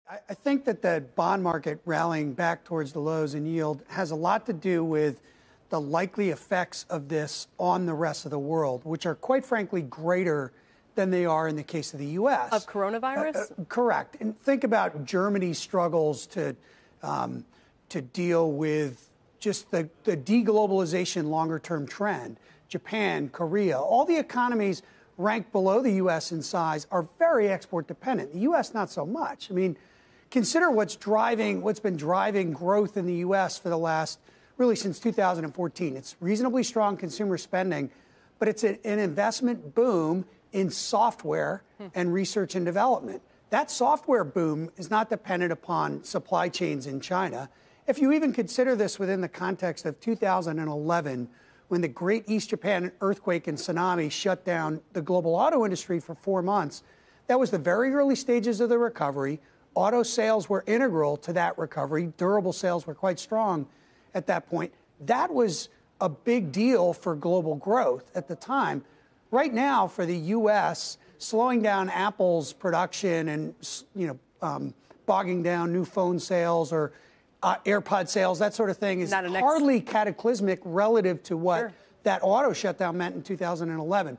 I think that the bond market rallying back towards the lows in yield has a lot to do with the likely effects of this on the rest of the world, which are quite frankly greater than they are in the case of the U.S. Of coronavirus? Correct. And think about Germany's struggles to deal with just the deglobalization longer-term trend. Japan, Korea, all the economies ranked below the U.S. in size are very export dependent. The U.S. not so much. I mean, consider what's been driving growth in the U.S. for the last, really since 2014. It's reasonably strong consumer spending, but it's an investment boom in software and research and development. That software boom is not dependent upon supply chains in China. If you even consider this within the context of 2011, when the Great East Japan earthquake and tsunami shut down the global auto industry for 4 months, that was the very early stages of the recovery. Auto sales were integral to that recovery. Durable sales were quite strong at that point. That was a big deal for global growth at the time. Right now, for the U.S., slowing down Apple's production and bogging down new phone sales or AirPod sales, that sort of thing, is hardly cataclysmic relative to what that auto shutdown meant in 2011.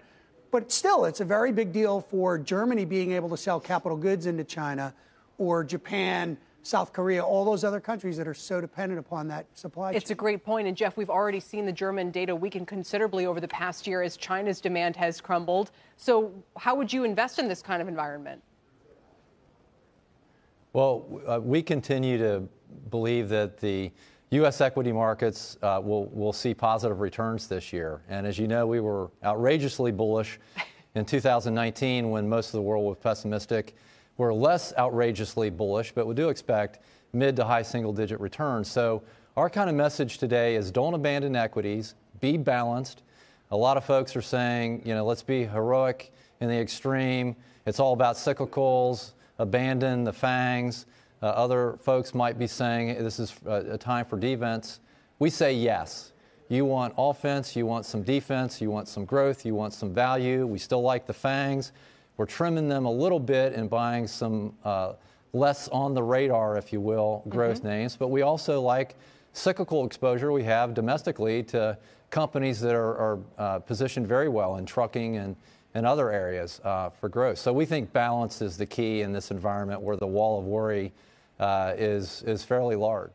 But still, it's a very big deal for Germany being able to sell capital goods into China, or Japan, South Korea, all those other countries that are so dependent upon that supply chain. It's a great point. And, Jeff, we've already seen the German data weaken considerably over the past year as China's demand has crumbled. So how would you invest in this kind of environment? Well, we continue to believe that the U.S. equity markets will see positive returns this year. And as you know, we were outrageously bullish in 2019 when most of the world was pessimistic. We're less outrageously bullish, but we do expect mid to high single-digit returns. So our kind of message today is don't abandon equities, be balanced. A lot of folks are saying, let's be heroic in the extreme. It's all about cyclicals, abandon the fangs. Other folks might be saying this is a time for defense. We say yes. You want offense, you want some defense, you want some growth, you want some value. We still like the fangs. We're trimming them a little bit and buying some less on the radar, if you will, growth names. But we also like cyclical exposure we have domestically to companies that are positioned very well in trucking and other areas for growth. So we think balance is the key in this environment where the wall of worry is fairly large.